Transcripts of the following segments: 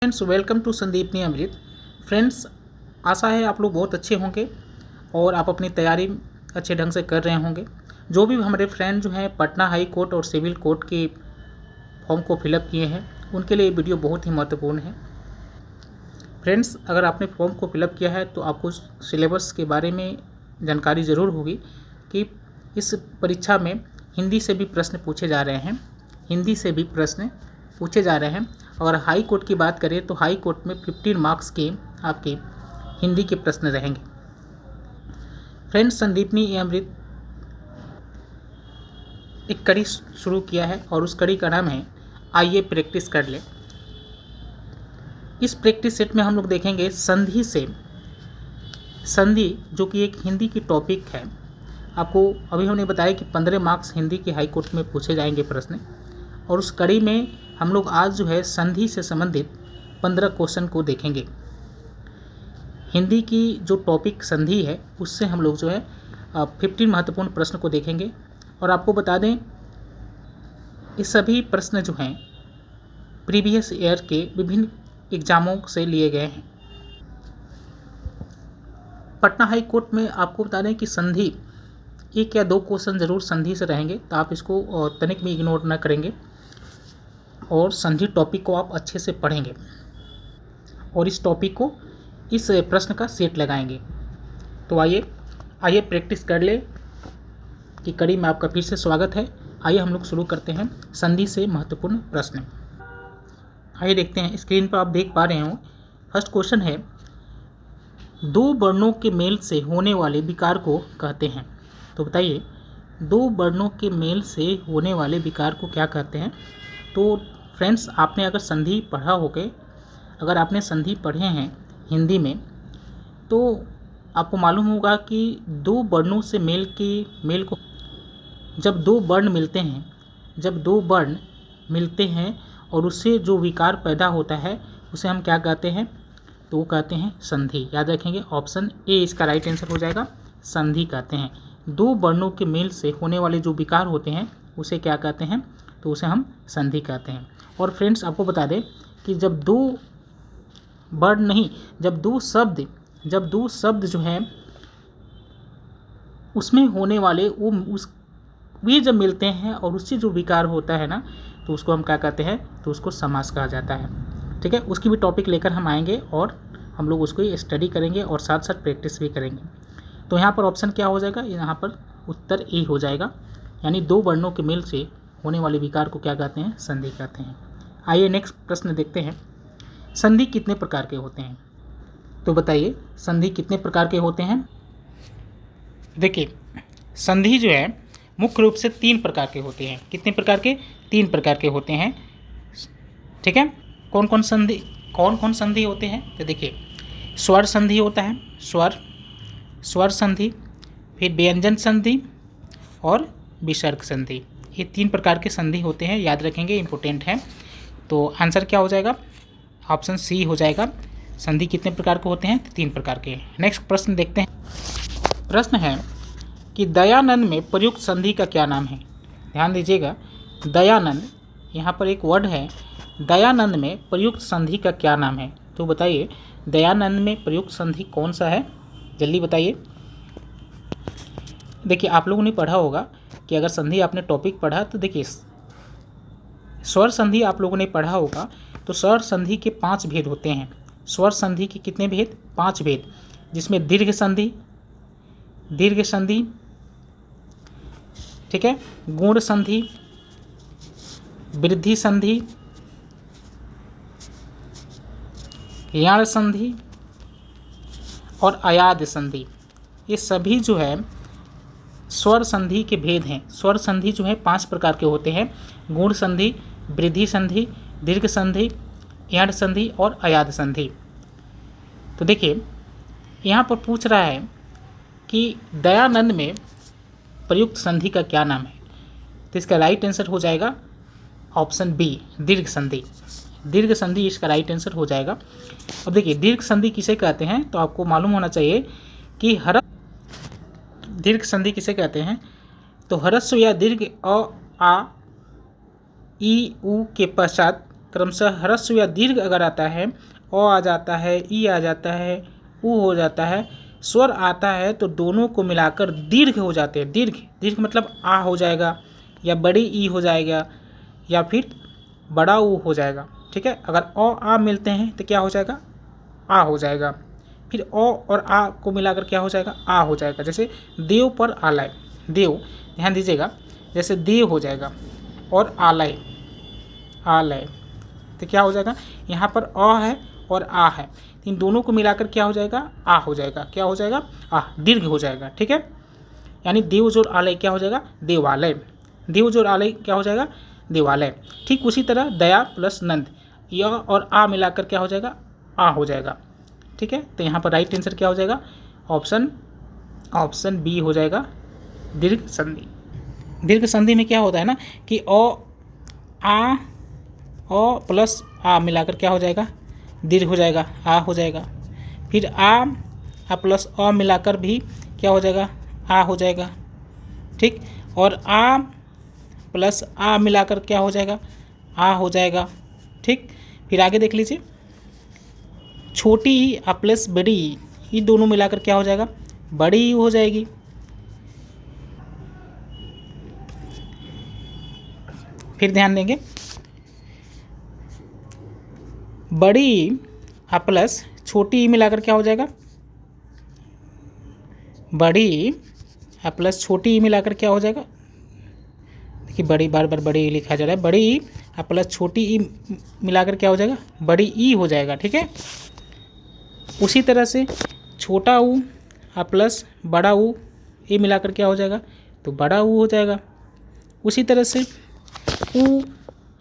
Friends, welcome to Sandipani Amrit. Friends, आशा है आप लोग बहुत अच्छे होंगे और आप अपनी तैयारी अच्छे ढंग से कर रहे होंगे। जो भी हमारे फ्रेंड जो हैं पटना हाई कोर्ट और सिविल कोर्ट के फॉर्म को फिलअप किए हैं, उनके लिए वीडियो बहुत ही महत्वपूर्ण है। फ्रेंड्स, अगर आपने फॉर्म को फिलअप किया है तो आपको सिलेबस के बारे में जानकारी ज़रूर होगी कि इस परीक्षा में हिंदी से भी प्रश्न पूछे जा रहे हैं। और हाई कोर्ट की बात करें तो हाई कोर्ट में 15 मार्क्स के आपके हिंदी के प्रश्न रहेंगे। फ्रेंड्स, संदीपनी अमृत एक कड़ी शुरू किया है और उस कड़ी का नाम है आइए प्रैक्टिस कर ले। इस प्रैक्टिस सेट में हम लोग देखेंगे संधि जो कि एक हिंदी की टॉपिक है। आपको अभी हमने बताया कि 15 मार्क्स हिंदी के हाई कोर्ट में पूछे जाएंगे प्रश्न, और उस कड़ी में हम लोग आज जो है संधि से संबंधित 15 क्वेश्चन को देखेंगे। हिंदी की जो टॉपिक संधि है उससे हम लोग जो है 15 महत्वपूर्ण प्रश्न को देखेंगे। और आपको बता दें, ये सभी प्रश्न जो हैं प्रीवियस ईयर के विभिन्न एग्जामों से लिए गए हैं। पटना हाई कोर्ट में आपको बता दें कि संधि 1 या 2 क्वेश्चन ज़रूर संधि से रहेंगे, तो आप इसको तनिक भी इग्नोर न करेंगे और संधि टॉपिक को आप अच्छे से पढ़ेंगे और इस टॉपिक को इस प्रश्न का सेट लगाएंगे। तो आइए प्रैक्टिस कर ले कि कड़ी में आपका फिर से स्वागत है। आइए हम लोग शुरू करते हैं संधि से महत्वपूर्ण प्रश्न। आइए देखते हैं, स्क्रीन पर आप देख पा रहे हो। फर्स्ट क्वेश्चन है, 2 वर्णों के मेल से होने वाले विकार को कहते हैं। तो बताइए, 2 वर्णों के मेल से होने वाले विकार को क्या कहते हैं। तो फ्रेंड्स, आपने अगर संधि पढ़ा होगे, अगर आपने संधि पढ़े हैं हिंदी में, तो आपको मालूम होगा कि 2 वर्णों से मेल को जब 2 वर्ण मिलते हैं और उससे जो विकार पैदा होता है उसे हम क्या कहते हैं, तो वो कहते हैं संधि। याद रखेंगे, ऑप्शन ए इसका राइट आंसर हो जाएगा, संधि कहते हैं। 2 वर्णों के मेल से होने वाले जो विकार होते हैं उसे क्या कहते हैं, तो उसे हम संधि कहते हैं। और फ्रेंड्स, आपको बता दें कि जब 2 शब्द जो हैं उसमें होने वाले वे जब मिलते हैं और उससे जो विकार होता है ना, तो उसको हम क्या कहते हैं, तो उसको समास कहा जाता है। ठीक है, उसकी भी टॉपिक लेकर हम आएंगे और हम लोग उसको स्टडी करेंगे और साथ साथ प्रैक्टिस भी करेंगे। तो यहाँ पर ऑप्शन क्या हो जाएगा, यहाँ पर उत्तर ए हो जाएगा, यानी 2 वर्णों के मेल से होने वाले विकार को क्या कहते हैं, संधि कहते हैं। आइए नेक्स्ट प्रश्न देखते हैं, संधि कितने प्रकार के होते हैं। तो बताइए, संधि कितने प्रकार के होते हैं। देखिए, संधि जो है मुख्य रूप से 3 प्रकार के होते हैं। कितने प्रकार के, 3 प्रकार के होते हैं। ठीक है, कौन कौन संधि होते हैं। तो देखिए, स्वर संधि होता है, स्वर संधि, फिर व्यंजन संधि और विसर्ग संधि। ये 3 प्रकार के संधि होते हैं, याद रखेंगे, इंपॉर्टेंट है। तो आंसर क्या हो जाएगा, ऑप्शन सी हो जाएगा। संधि कितने प्रकार के होते हैं, 3 प्रकार के। नेक्स्ट प्रश्न देखते हैं। प्रश्न है कि दयानंद में प्रयुक्त संधि का क्या नाम है। ध्यान दीजिएगा, दयानंद, यहाँ पर एक वर्ड है, दयानंद में प्रयुक्त संधि का क्या नाम है। तो बताइए, दयानंद में प्रयुक्त संधि कौन सा है, जल्दी बताइए। देखिए, आप लोगों ने पढ़ा होगा कि अगर संधि आपने टॉपिक पढ़ा तो देखिए, स्वर संधि आप लोगों ने पढ़ा होगा, तो स्वर संधि के 5 भेद होते हैं। स्वर संधि के कितने भेद, 5 भेद, जिसमें दीर्घ संधि, ठीक है, गुण संधि, वृद्धि संधि, याण संधि और अयाद संधि। ये सभी जो है स्वर संधि के भेद हैं। स्वर संधि जो है 5 प्रकार के होते हैं, गुण संधि, वृद्धि संधि, दीर्घ संधि, याण संधि और अयाद संधि। तो देखिए, यहाँ पर पूछ रहा है कि दयानंद में प्रयुक्त संधि का क्या नाम है। तो इसका राइट आंसर हो जाएगा ऑप्शन बी, दीर्घ संधि। दीर्घ संधि इसका राइट आंसर हो जाएगा। अब देखिए, दीर्घ संधि किसे कहते हैं, तो आपको मालूम होना चाहिए कि दीर्घ संधि किसे कहते हैं, तो ह्रस्व या दीर्घ अ, आ, ई, उ के पश्चात क्रमशः ह्रस्व या दीर्घ अगर आता है, अ आ जाता है, ई आ जाता है, उ हो जाता है, स्वर आता है, तो दोनों को मिलाकर दीर्घ हो जाते हैं। दीर्घ दीर्घ मतलब आ हो जाएगा, या बड़ी ई हो जाएगा, या फिर बड़ा ऊ हो जाएगा। ठीक है, अगर अ आ मिलते हैं तो क्या हो जाएगा, आ हो जाएगा। फिर अ और आ को मिलाकर क्या हो जाएगा, आ हो जाएगा। जैसे देव पर आलय, देव, ध्यान दीजिएगा, जैसे देव हो जाएगा और आलय, आलय, तो क्या हो जाएगा, यहाँ पर अ है और आ है, इन दोनों को मिलाकर क्या हो जाएगा, आ हो जाएगा। क्या हो जाएगा, आ, दीर्घ हो जाएगा। ठीक है, यानी देव जोड़ आलय क्या हो जाएगा, देवालय। देव जोड़ आलय क्या हो जाएगा, देवालय। ठीक उसी तरह दया प्लस नंद, य और आ मिलाकर क्या हो जाएगा, आ हो जाएगा। ठीक है, तो यहाँ पर राइट आंसर क्या हो जाएगा, ऑप्शन बी हो जाएगा, दीर्घ संधि। दीर्घ संधि में क्या होता है ना कि अ प्लस आ मिलाकर क्या हो जाएगा, दीर्घ हो जाएगा, आ हो जाएगा। फिर आ प्लस अ मिलाकर भी क्या हो जाएगा, आ हो जाएगा। ठीक, और आ प्लस आ मिलाकर क्या हो जाएगा, आ हो जाएगा। ठीक, फिर आगे देख लीजिए, छोटी ई आ प्लस बड़ी ई, ये दोनों मिलाकर क्या हो जाएगा, बड़ी ई हो जाएगी। फिर ध्यान देंगे, बड़ी ई आ प्लस छोटी ई मिलाकर क्या हो जाएगा, बड़ी ई आ प्लस छोटी ई मिलाकर क्या हो जाएगा, देखिए बड़ी, बार बार बड़ी ई लिखा जा रहा है, बड़ी ई आ प्लस छोटी ई मिलाकर क्या हो जाएगा, बड़ी ई हो जाएगा। ठीक है, उसी तरह से छोटा ऊ आ प्लस बड़ा ऊ, ये मिलाकर क्या हो जाएगा, तो बड़ा ऊ हो जाएगा। उसी तरह से ऊ,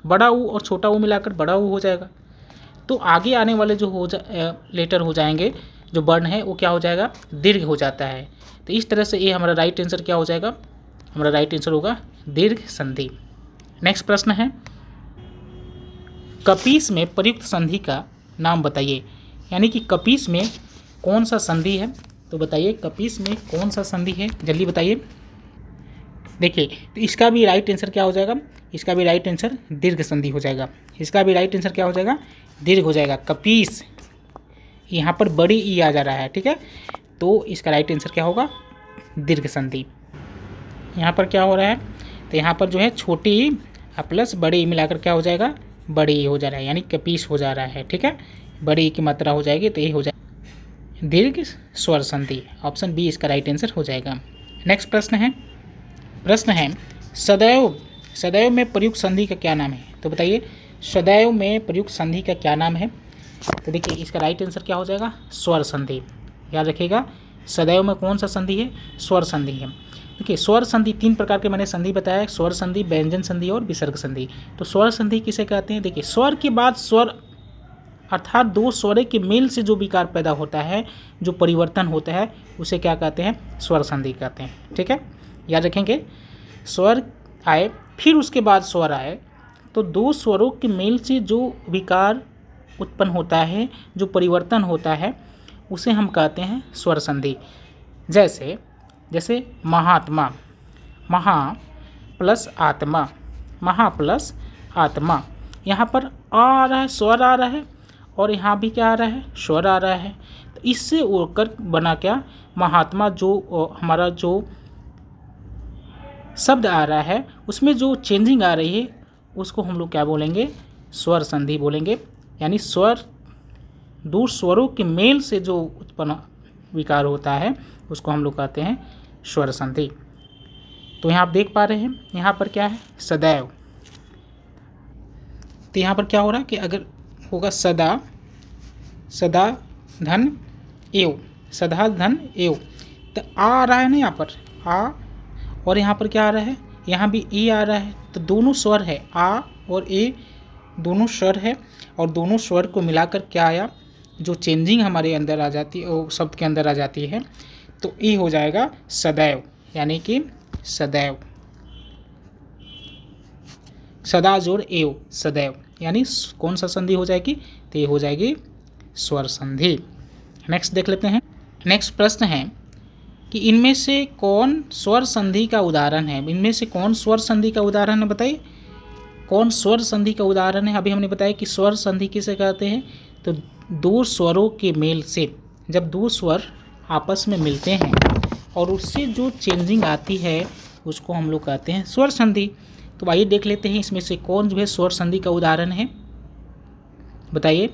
बड़ा ऊ और छोटा ऊ मिलाकर बड़ा ऊ हो जाएगा। तो आगे आने वाले जो लेटर हो जाएंगे, जो वर्ण है वो क्या हो जाएगा, दीर्घ हो जाता है। तो इस तरह से ये हमारा राइट आंसर क्या हो जाएगा, हमारा राइट आंसर होगा दीर्घ संधि। नेक्स्ट प्रश्न है, कपीस में प्रयुक्त संधि का नाम बताइए। यानी कि कपीस में कौन सा संधि है, तो बताइए कपीस में कौन सा संधि है, जल्दी बताइए। देखिए, तो इसका भी राइट आंसर क्या हो जाएगा, इसका भी राइट आंसर दीर्घ संधि हो जाएगा। इसका भी राइट आंसर क्या हो जाएगा, दीर्घ हो जाएगा। कपीस, यहाँ पर बड़ी ई आ जा रहा है। ठीक है, तो इसका राइट आंसर क्या होगा, दीर्घ संधि। यहाँ पर क्या हो रहा है, तो यहाँ पर जो है छोटी ई प्लस बड़ी ई मिलाकर क्या हो जाएगा, बड़ी ई हो जा रहा है, यानी कपीस हो जा रहा है। ठीक है, बड़ी ई की मात्रा हो जाएगी तो ये हो जाएगा दीर्घ स्वर संधि। ऑप्शन बी इसका राइट आंसर हो जाएगा। नेक्स्ट प्रश्न है सदैव, सदैव में प्रयुक्त संधि का क्या नाम है, तो बताइए सदैव में प्रयुक्त संधि का क्या नाम है। तो देखिए इसका राइट आंसर क्या हो जाएगा, स्वर संधि। याद रखिएगा, सदैव में कौन सा संधि है, स्वर संधि है। देखिए स्वर संधि तीन प्रकार के मैंने संधि बताया, स्वर संधि, व्यंजन संधि और विसर्ग संधि। तो स्वर संधि किसे कहते हैं, देखिए स्वर के बाद स्वर अर्थात दो स्वरे के मेल से जो विकार पैदा होता है, जो परिवर्तन होता है, उसे क्या कहते हैं, स्वर संधि कहते हैं। ठीक है, याद रखेंगे, स्वर आए फिर उसके बाद स्वर आए, तो दो स्वरों के मेल से जो विकार उत्पन्न होता है, जो परिवर्तन होता है, उसे हम कहते हैं स्वर संधि। जैसे महात्मा, महा प्लस आत्मा, महा प्लस आत्मा, यहाँ पर आ रहा है, स्वर आ रहा है, और यहाँ भी क्या आ रहा है, स्वर आ रहा है। तो इससे उड़कर बना क्या, महात्मा, जो हमारा जो शब्द आ रहा है उसमें जो चेंजिंग आ रही है उसको हम लोग क्या बोलेंगे, स्वर संधि बोलेंगे। यानी स्वर, दो स्वरों के मेल से जो उत्पन्न विकार होता है उसको हम लोग कहते हैं स्वर संधि। तो यहाँ आप देख पा रहे हैं, यहाँ पर क्या है, सदैव। तो यहाँ पर क्या हो रहा है कि अगर होगा सदा, सदा धन एव, सदा धन एव, तो आ रहा है ना यहाँ पर आ, और यहाँ पर क्या आ रहा है, यहाँ भी ए आ रहा है। तो दोनों स्वर है, आ और ए दोनों स्वर है, और दोनों स्वर को मिलाकर क्या आया, जो चेंजिंग हमारे अंदर आ जाती है, वो शब्द के अंदर आ जाती है, तो ए हो जाएगा सदैव। यानी कि सदैव, सदा जोड़ एव, सदैव, यानी कौन सा संधि हो जाएगी, तो ये हो जाएगी स्वर संधि। नेक्स्ट देख लेते हैं। नेक्स्ट प्रश्न है कि इनमें से कौन स्वर संधि का उदाहरण है, इनमें से कौन स्वर संधि का उदाहरण है, बताइए। कौन स्वर संधि का उदाहरण है? अभी हमने बताया कि स्वर संधि किसे कहते हैं, तो दो स्वरों के मेल से, जब दो स्वर आपस में मिलते हैं और उससे जो चेंजिंग आती है उसको हम लोग कहते हैं स्वर संधि। तो आइए देख लेते हैं इसमें से कौन जो है स्वर संधि का उदाहरण है, बताइए।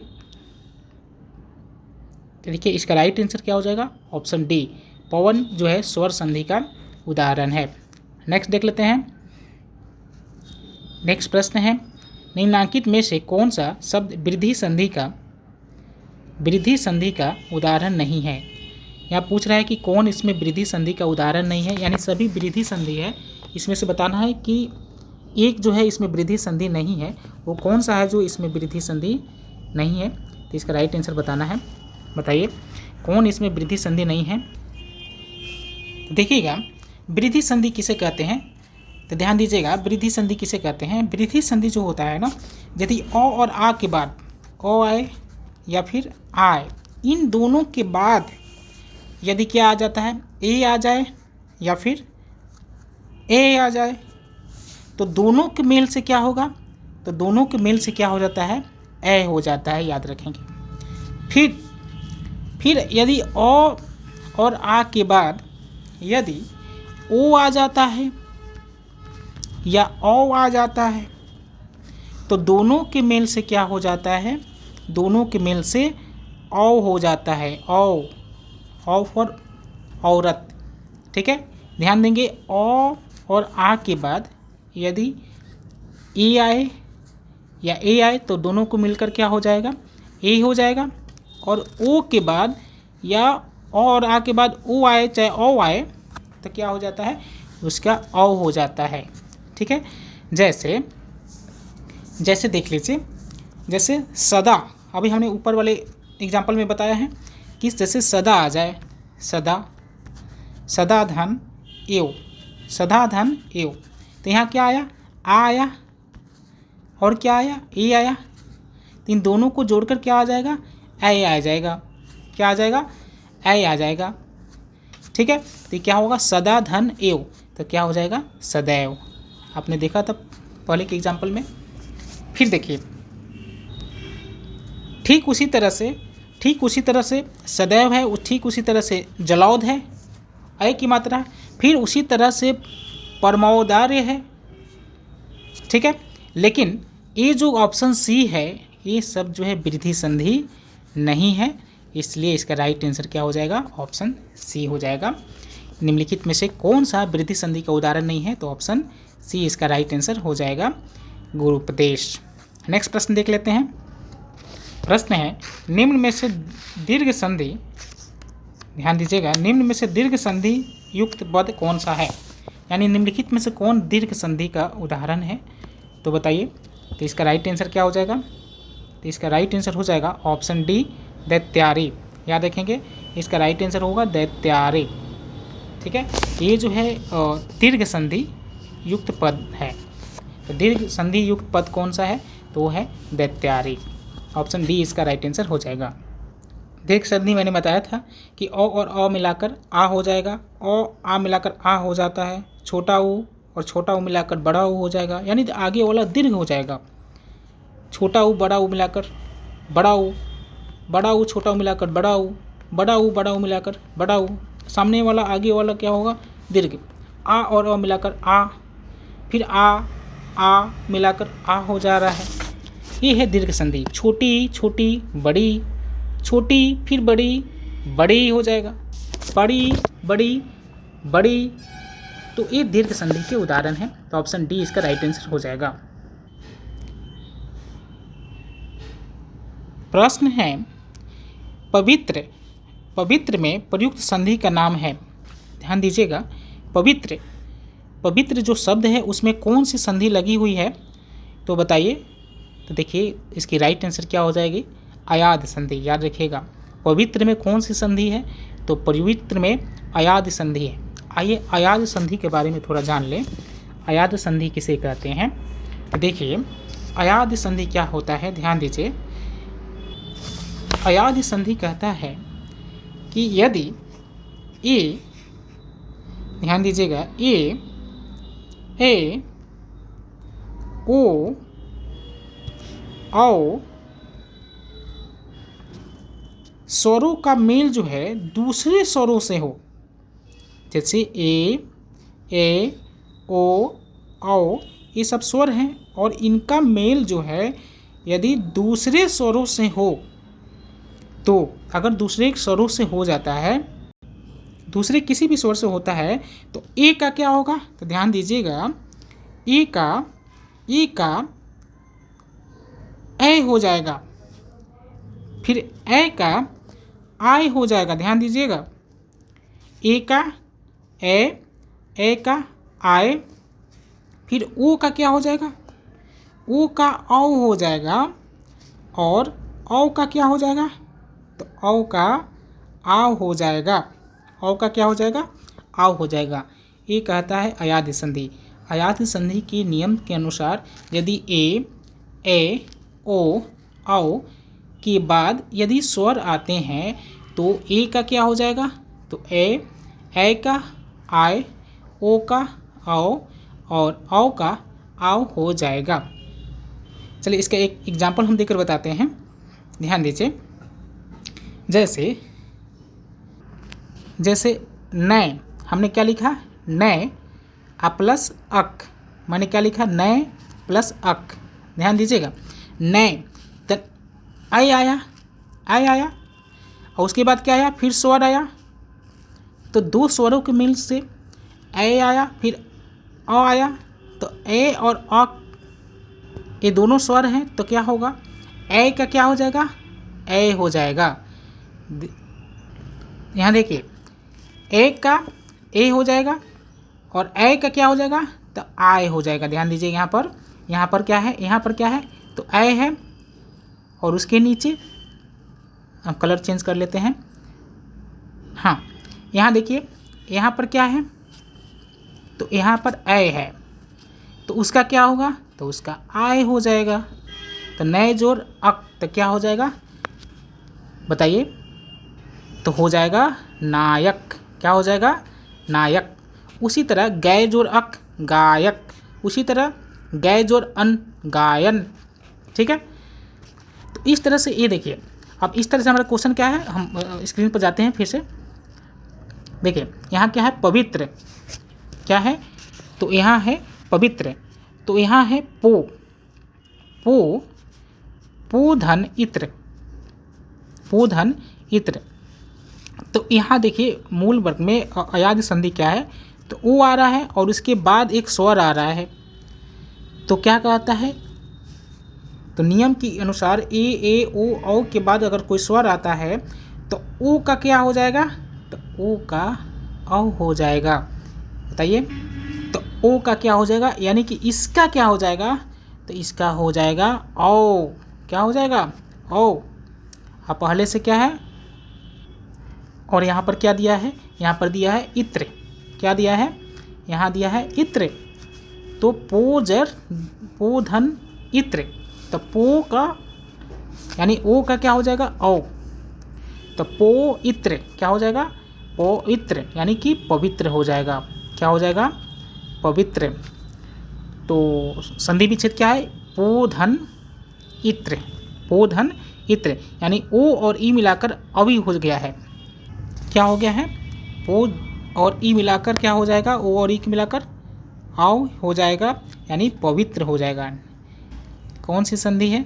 तो देखिए इसका राइट आंसर क्या हो जाएगा, ऑप्शन डी, पवन जो है स्वर संधि का उदाहरण है। नेक्स्ट देख लेते हैं। नेक्स्ट प्रश्न है, निम्नलिखित में से कौन सा शब्द वृद्धि संधि का उदाहरण नहीं है? यहाँ पूछ रहा है कि कौन इसमें वृद्धि संधि का उदाहरण नहीं है, यानी सभी वृद्धि संधि है, इसमें से बताना है कि एक जो है इसमें वृद्धि संधि नहीं है, वो कौन सा है जो इसमें वृद्धि संधि नहीं है। तो इसका राइट आंसर बताना है, बताइए कौन इसमें वृद्धि संधि नहीं है। तो देखिएगा वृद्धि संधि किसे कहते हैं, तो ध्यान दीजिएगा वृद्धि संधि किसे कहते हैं। वृद्धि संधि जो होता है ना, यदि अ और आ के बाद अ आए या फिर आए, इन दोनों के बाद यदि क्या आ जाता है, ए आ जाए या फिर ए आ जाए, तो दोनों के मेल से क्या होगा, तो दोनों के मेल से क्या हो जाता है, ए हो जाता है, याद रखेंगे। फिर यदि अ और आ के बाद यदि ओ आ जाता है या औ आ जाता है, तो दोनों के मेल से क्या हो जाता है, दोनों के मेल से औ हो जाता है, औ फॉर औरत, ठीक है। ध्यान देंगे औ और आ के बाद यदि ए आए या ए आए तो दोनों को मिलकर क्या हो जाएगा, ए हो जाएगा। और ओ के बाद या और आ के बाद ओ आए चाहे औ आए तो क्या हो जाता है, उसका औ हो जाता है, ठीक है। जैसे देख लीजिए, जैसे सदा, अभी हमने ऊपर वाले एग्जाम्पल में बताया है कि जैसे सदा आ जाए, सदा धन एव, सदा धन एव, तो यहाँ क्या आया, आ आया और क्या आया, ए आया, तो इन दोनों को जोड़कर क्या आ जाएगा, ए आ जाएगा, क्या आ जाएगा, ए आ जाएगा, ठीक है। तो क्या होगा, सदा धन एव, तो क्या हो जाएगा, सदैव। आपने देखा था पहले के एग्जाम्पल में। फिर देखिए ठीक उसी तरह से सदैव है, ठीक उसी तरह से जलौध है, ए की मात्रा, फिर उसी तरह से परमोदार्य है, ठीक है। लेकिन ये जो ऑप्शन सी है, ये सब जो है वृद्धि संधि नहीं है, इसलिए इसका राइट आंसर क्या हो जाएगा, ऑप्शन सी हो जाएगा। निम्नलिखित में से कौन सा वृद्धि संधि का उदाहरण नहीं है, तो ऑप्शन सी इसका राइट आंसर हो जाएगा, गुरुपदेश। नेक्स्ट प्रश्न देख लेते हैं। प्रश्न है, निम्न में से दीर्घ संधि, ध्यान दीजिएगा, निम्न में से दीर्घ संधि युक्त पद कौन सा है, यानी निम्नलिखित में से कौन दीर्घ संधि का उदाहरण है, तो बताइए। तो इसका राइट आंसर क्या हो जाएगा, तो इसका राइट आंसर हो जाएगा ऑप्शन डी, दैत्यारी। याद रखेंगे इसका राइट आंसर होगा दैत्यारी, ठीक है। ये जो है दीर्घ संधि युक्त पद है, तो दीर्घ संधि युक्त पद कौन सा है, तो वो है दैत्यारी, ऑप्शन डी इसका राइट आंसर हो जाएगा। दीर्घ संधि मैंने बताया था कि अ और अ मिलाकर आ हो जाएगा, आ मिलाकर आ हो जाता है, छोटा ऊ और छोटा ऊ मिलाकर बड़ा ऊ हो जाएगा, यानी आगे वाला दीर्घ हो जाएगा, छोटा ऊ बड़ा ऊ मिलाकर बड़ा ऊ छोटा ऊ मिलाकर बड़ा ऊ मिलाकर बड़ा ऊ, सामने वाला आगे वाला क्या होगा, दीर्घ। आ और अ मिलाकर आ, फिर आ मिलाकर आ हो जा रहा है, ये है दीर्घ संधि। छोटी छोटी बड़ी, छोटी फिर बड़ी, बड़ी हो जाएगा, बड़ी बड़ी बड़ी, तो ये दीर्घ संधि के उदाहरण है, तो ऑप्शन डी इसका राइट आंसर हो जाएगा। प्रश्न है, पवित्र में प्रयुक्त संधि का नाम है। ध्यान दीजिएगा, पवित्र जो शब्द है उसमें कौन सी संधि लगी हुई है, तो बताइए। तो देखिए इसकी राइट आंसर क्या हो जाएगी, अयाद संधि। याद रखिएगा पवित्र में कौन सी संधि है, तो पवित्र में अयाद संधि है। आइए अयाद संधि के बारे में थोड़ा जान लें। अयाद संधि किसे कहते हैं, तो देखिए अयाद संधि क्या होता है, ध्यान दीजिए। अयाद संधि कहता है कि यदि ए, ध्यान दीजिएगा, ए ओ, औ स्वरों का मेल जो है दूसरे स्वरों से हो, जैसे ए, ओ, औ, ये सब स्वर हैं और इनका मेल जो है यदि दूसरे स्वरों से हो, तो अगर दूसरे स्वरों से हो जाता है, दूसरे किसी भी स्वर से होता है, तो ए का क्या होगा? तो ध्यान दीजिएगा, ए का ए हो जाएगा, फिर ए का आय हो जाएगा। ध्यान दीजिएगा, ए का ए का आय, फिर ओ का क्या हो जाएगा? ओ का औ हो जाएगा, और औ का क्या हो जाएगा? तो औ का आव हो जाएगा। औ का क्या हो जाएगा? आव हो जाएगा। ये कहता है अयाद्य संधि। अयाद्य संधि के नियम के अनुसार यदि ए, ओ, औ के बाद यदि स्वर आते हैं तो ए का क्या हो जाएगा? तो ए का आय, ओ का औ और औ का आव हो जाएगा। चलिए इसका एक एग्जाम्पल हम देकर बताते हैं, ध्यान दीजिए। जैसे नए, हमने क्या लिखा? नए प्लस अक, मैंने क्या लिखा? नए प्लस अक। ध्यान दीजिएगा, नए तो आई आया और उसके बाद क्या आया? फिर स्वर आया, तो दो स्वरों के मिल से ए आया, फिर अ आया, तो ए और अ ये दोनों स्वर हैं, तो क्या होगा? ए का क्या हो जाएगा? ए हो जाएगा। यहाँ देखिए, ए का ए हो जाएगा और ए का क्या हो जाएगा? तो आय हो जाएगा। ध्यान दीजिए, यहाँ पर क्या है? यहाँ पर क्या है? तो ए है, और उसके नीचे हम कलर चेंज कर लेते हैं। हाँ, यहाँ देखिए, यहाँ पर क्या है? तो यहाँ पर ए है, तो उसका क्या होगा? तो उसका आय हो जाएगा। तो नए जोड़ अक, तो क्या हो जाएगा? बताइए। तो हो जाएगा नायक। क्या हो जाएगा? नायक। उसी तरह गए जोड़ अक, गायक। उसी तरह गए जोड़ अन, गायन। ठीक है, तो इस तरह से ये देखिए। अब इस तरह से हमारा क्वेश्चन क्या है, हम स्क्रीन पर जाते हैं फिर से। देखिए यहाँ क्या है? पवित्र। क्या है? तो यहाँ है पवित्र, तो यहाँ है पोधन इत्र, पोधन इत्र। तो यहाँ देखिए मूल वर्ग में अयाद्य संधि क्या है? तो ओ आ रहा है और उसके बाद एक स्वर आ रहा है, तो क्या कहता है? तो नियम के अनुसार ए, ओ, औ के बाद अगर कोई स्वर आता है तो ओ का क्या हो जाएगा? तो ओ का औ हो जाएगा। बताइए, तो ओ का क्या हो जाएगा? यानी कि इसका क्या हो जाएगा? तो इसका हो जाएगा औ। क्या हो जाएगा? औ। अब पहले से क्या है? और यहाँ पर क्या दिया है? यहाँ पर दिया है इत्र। क्या दिया है? यहाँ दिया है इत्र। तो पोधन इत्र, तो पो का यानी ओ का क्या हो जाएगा? औ। तो पो इत्र क्या हो जाएगा? पवित्र, यानी कि पवित्र हो जाएगा। क्या हो जाएगा? पवित्र। तो संधि विच्छेद क्या है? पोधन इत्र, पोधन इत्र, यानी ओ और ई मिलाकर अवि हो गया है। क्या हो गया है? पो और ई मिलाकर क्या हो जाएगा? ओ और ई मिलाकर आव हो जाएगा, यानी पवित्र हो जाएगा। कौन सी संधि है?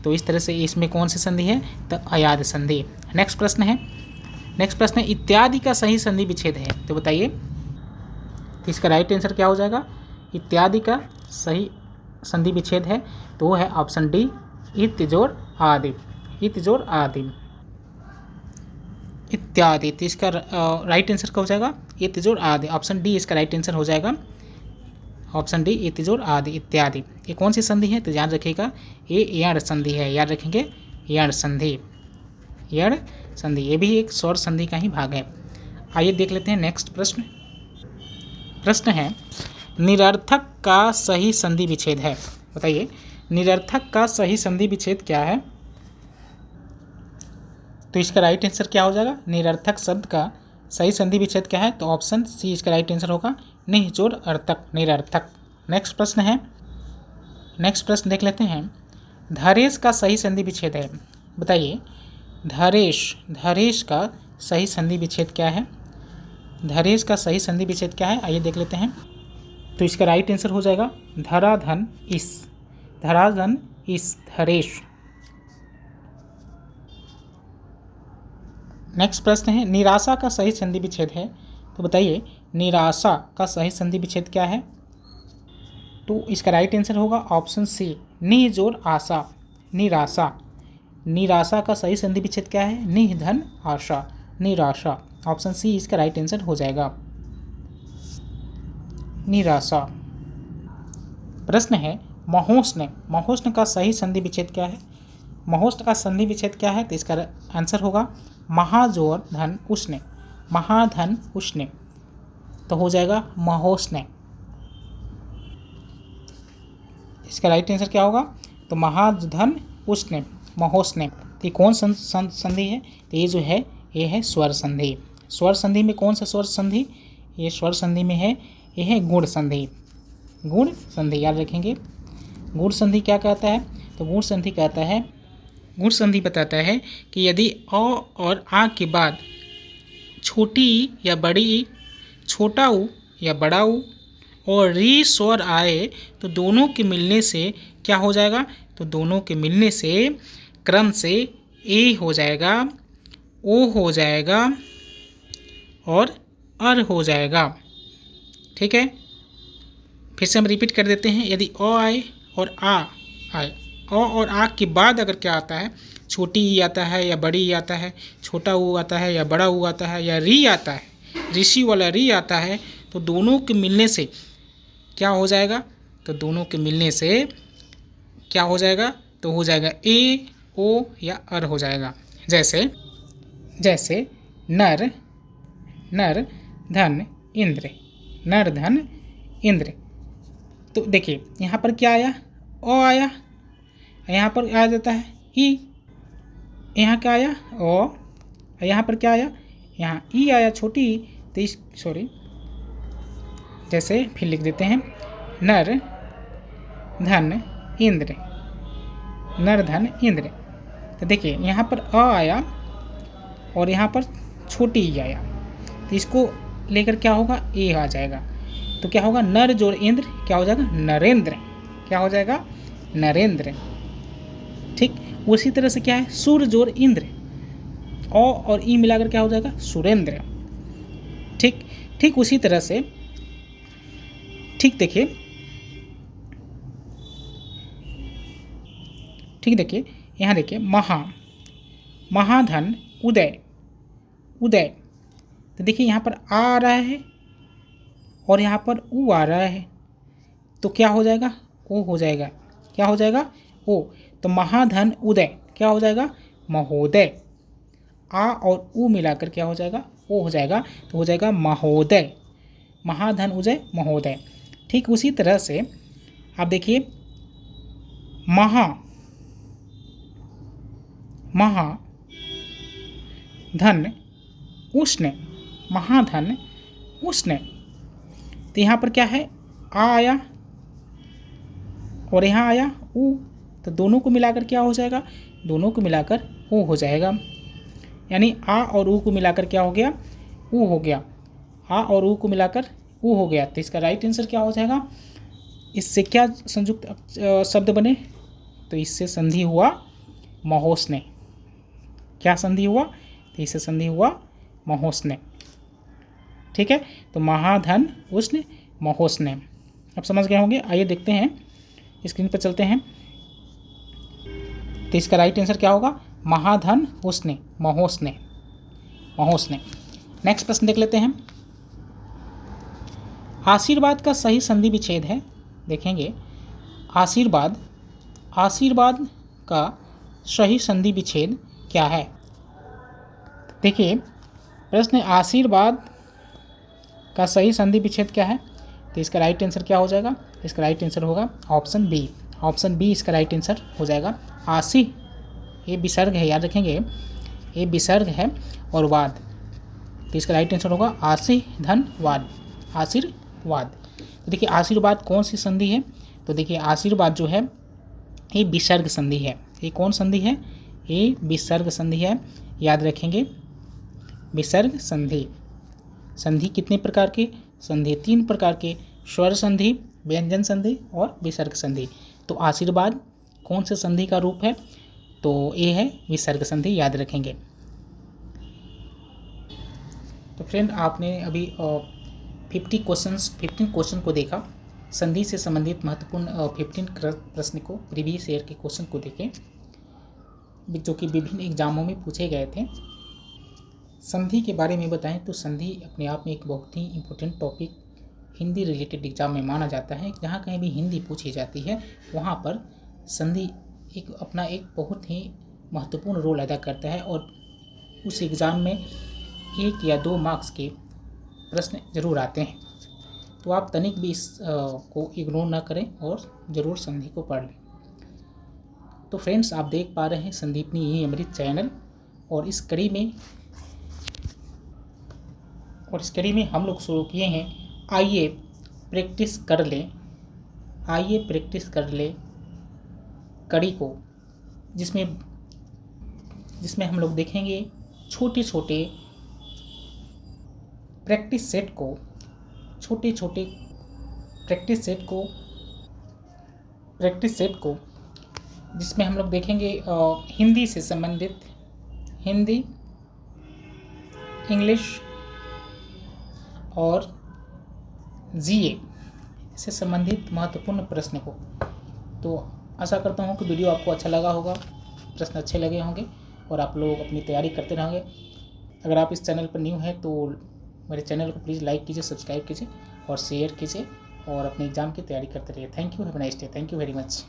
तो इस तरह से इसमें कौन सी संधि है? तो अयाद्य संधि। नेक्स्ट प्रश्न है इत्यादि का सही संधि विच्छेद है, तो बताइए। तो इसका राइट आंसर क्या हो जाएगा? इत्यादि का सही संधि विच्छेद है, तो वो है ऑप्शन डी, इत जोड़ आदि। इत जोड़ आदि इत्यादि। तो इसका राइट आंसर क्या हो जाएगा? इत जोड़ आदि। ऑप्शन डी इसका राइट आंसर हो जाएगा। ऑप्शन डी, इत जोड़ आदि इत्यादि। ये कौन सी संधि है? तो याद रखिएगा, ये यण संधि है। याद रखेंगे, यण संधि, यण संधि। ये भी एक स्वर संधि का ही भाग है। आइए देख लेते हैं नेक्स्ट प्रश्न। प्रश्न है निरर्थक का सही संधि विच्छेद है। बताइए, निरर्थक का सही संधि विच्छेद क्या है? तो इसका राइट आंसर क्या हो जाएगा? निरर्थक शब्द का सही संधि विच्छेद क्या है? तो ऑप्शन सी इसका राइट आंसर होगा, निह जोड़ अर्थक, निरर्थक। नेक्स्ट प्रश्न है नेक्स्ट प्रश्न देख लेते हैं। धरेश का सही संधि विच्छेद है, बताइए धरेश का सही संधि विच्छेद क्या है? धरेश का सही संधि विच्छेद क्या है, आइए देख लेते हैं। तो इसका राइट आंसर हो जाएगा धराधन इस, धराधन इस धरेश। नेक्स्ट प्रश्न है निराशा का सही संधि विच्छेद है, तो बताइए निराशा का सही संधि विच्छेद क्या है? तो इसका राइट आंसर होगा ऑप्शन सी निह जोड़ आशा, निराशा। निराशा का सही संधि विच्छेद क्या है? निह धन आशा, निराशा। ऑप्शन सी इसका राइट आंसर हो जाएगा निराशा। प्रश्न है महोष्ण, महोष्ण का सही संधि विच्छेद क्या है? महोष्ण का संधि विच्छेद क्या है? तो इसका आंसर होगा महाजोर धन उष्ण, महाधन उष्ण। तो हो जाएगा महोष्ण। इसका राइट आंसर क्या होगा? तो महाधन उष्ण, महोष्ण। तो ये कौन संधि है? तो ये जो है ये है स्वर संधि। स्वर संधि में कौन सा स्वर संधि? ये स्वर संधि में है, ये है गुण संधि। गुण संधि याद रखेंगे। गुण संधि क्या कहता है? तो गुण संधि कहता है, गुण संधि बताता है कि यदि अ और आ के बाद छोटी या बड़ी, छोटा उ या बड़ा उ और री स्वर आए तो दोनों के मिलने से क्या हो जाएगा? तो दोनों के मिलने से क्रम से ए हो जाएगा, ओ हो जाएगा और अर हो जाएगा। ठीक है, फिर से हम रिपीट कर देते हैं। यदि अ आए और आ आए, अ और आ के बाद अगर क्या आता है? छोटी ई आता है या बड़ी ई आता है, छोटा ऊ आता है या बड़ा ऊ आता है या री आता है, ऋषि वाला री आता है, तो दोनों के मिलने से क्या हो जाएगा? तो दोनों के मिलने से क्या हो जाएगा? तो हो जाएगा ए, ओ या अर हो जाएगा। जैसे नर, नर धन इंद्र, नर धन इंद्र। तो देखिए यहाँ पर क्या आया? ओ आया, यहाँ पर आ जाता है ई, यहाँ क्या आया? ओ, यहाँ पर क्या आया? यहाँ ई आया, छोटी ई। तो इस जैसे फिर लिख देते हैं नर धन इंद्र, नर धन इंद्र। तो देखिए यहाँ पर अ आया और यहाँ पर छोटी ई आया, तो इसको लेकर क्या होगा? ए आ जाएगा। तो क्या होगा? नर जोड़ इंद्र क्या हो जाएगा? नरेंद्र। क्या हो जाएगा? नरेंद्र। ठीक, उसी तरह से क्या है? सूर जोड़ इंद्र, औ और ई मिलाकर क्या हो जाएगा? सुरेंद्र। ठीक, ठीक उसी तरह से ठीक देखिए, ठीक देखिए यहाँ देखिए महा, महाधन उदय, उदय। तो देखिए यहाँ पर आ रहा है और यहाँ पर ऊ आ रहा है, तो क्या हो जाएगा? ओ हो जाएगा। क्या हो जाएगा? ओ। तो महाधन उदय क्या हो जाएगा? महोदय। आ और ऊ मिलाकर क्या हो जाएगा? ओ हो जाएगा, तो हो जाएगा महोदय, महाधन उदय महोदय। ठीक उसी तरह से आप देखिए महा, महाधन उष्ण, महाधन उष्ण। तो यहाँ पर क्या है? आ आया और यहाँ आया ऊ, तो दोनों को मिलाकर क्या हो जाएगा? दोनों को मिलाकर ओ हो जाएगा। यानी आ और ऊ को मिलाकर क्या हो गया? ऊ हो गया। आ और ऊ को मिलाकर ऊ हो गया। तो इसका राइट आंसर क्या हो जाएगा? इससे क्या संयुक्त शब्द बने? तो इससे संधि हुआ महोष्ण। क्या संधि हुआ? तो इससे संधि हुआ महोष्ण। ठीक है, तो महाधन उष्ण महोष्ण। अब समझ गए होंगे। आइए देखते हैं, स्क्रीन पर चलते हैं। तो इसका राइट आंसर क्या होगा? महाधन उष्ण महोष्ण, महोष्ण। नेक्स्ट प्रश्न देख लेते हैं। आशीर्वाद का सही संधि विच्छेद है, देखेंगे आशीर्वाद, आशीर्वाद का सही संधि विच्छेद क्या है? देखिए प्रश्न आशीर्वाद का सही संधि विच्छेद क्या है? तो इसका राइट आंसर क्या हो जाएगा? इसका राइट आंसर होगा ऑप्शन बी, ऑप्शन बी इसका राइट आंसर हो जाएगा। आशी, ये विसर्ग है, याद रखेंगे ये विसर्ग है और वाद, तो इसका राइट आंसर होगा आशी धन वाद, आशीर्वाद। तो देखिए आशीर्वाद कौन सी संधि है? तो देखिए आशीर्वाद जो है ये विसर्ग संधि है। ये कौन संधि है? ये विसर्ग संधि है, याद रखेंगे। विसर्ग संधि। संधि कितने प्रकार के? संधि 3 प्रकार के, स्वर संधि, व्यंजन संधि और विसर्ग संधि। तो आशीर्वाद कौन से संधि का रूप है? तो ये है विसर्ग संधि, याद रखेंगे। तो फ्रेंड आपने अभी 15 क्वेश्चन को देखा। संधि से संबंधित महत्वपूर्ण 15 प्रश्न को, प्रीवियस ईयर के क्वेश्चन को देखें जो कि विभिन्न एग्जामों में पूछे गए थे। संधि के बारे में बताएं तो संधि अपने आप में एक बहुत ही important topic Hindi related exam में माना जाता है। जहाँ कहीं भी हिंदी पूछी जाती है वहाँ पर संधि अपना एक बहुत ही महत्वपूर्ण रोल अदा करता है और उस एग्ज़ाम में 1 या 2 मार्क्स के प्रश्न जरूर आते हैं। तो आप तनिक भी इस को इग्नोर ना करें और ज़रूर संधि को पढ़ लें। तो फ्रेंड्स आप देख पा रहे हैं संदीपनी ई अमृत चैनल, और इस कड़ी में हम लोग शुरू किए हैं आइए प्रैक्टिस कर लें कड़ी को, जिसमें हम लोग देखेंगे छोटे प्रैक्टिस सेट को जिसमें हम लोग देखेंगे हिंदी से संबंधित, हिंदी, इंग्लिश और जीए से संबंधित महत्वपूर्ण प्रश्न को। तो आशा करता हूँ कि वीडियो आपको अच्छा लगा होगा, प्रश्न अच्छे लगे होंगे और आप लोग अपनी तैयारी करते रहेंगे। अगर आप इस चैनल पर न्यू हैं तो मेरे चैनल को प्लीज़ लाइक कीजिए, सब्सक्राइब कीजिए और शेयर कीजिए और अपने एग्ज़ाम की तैयारी करते रहिए। Thank you, have a nice day. Thank you very much.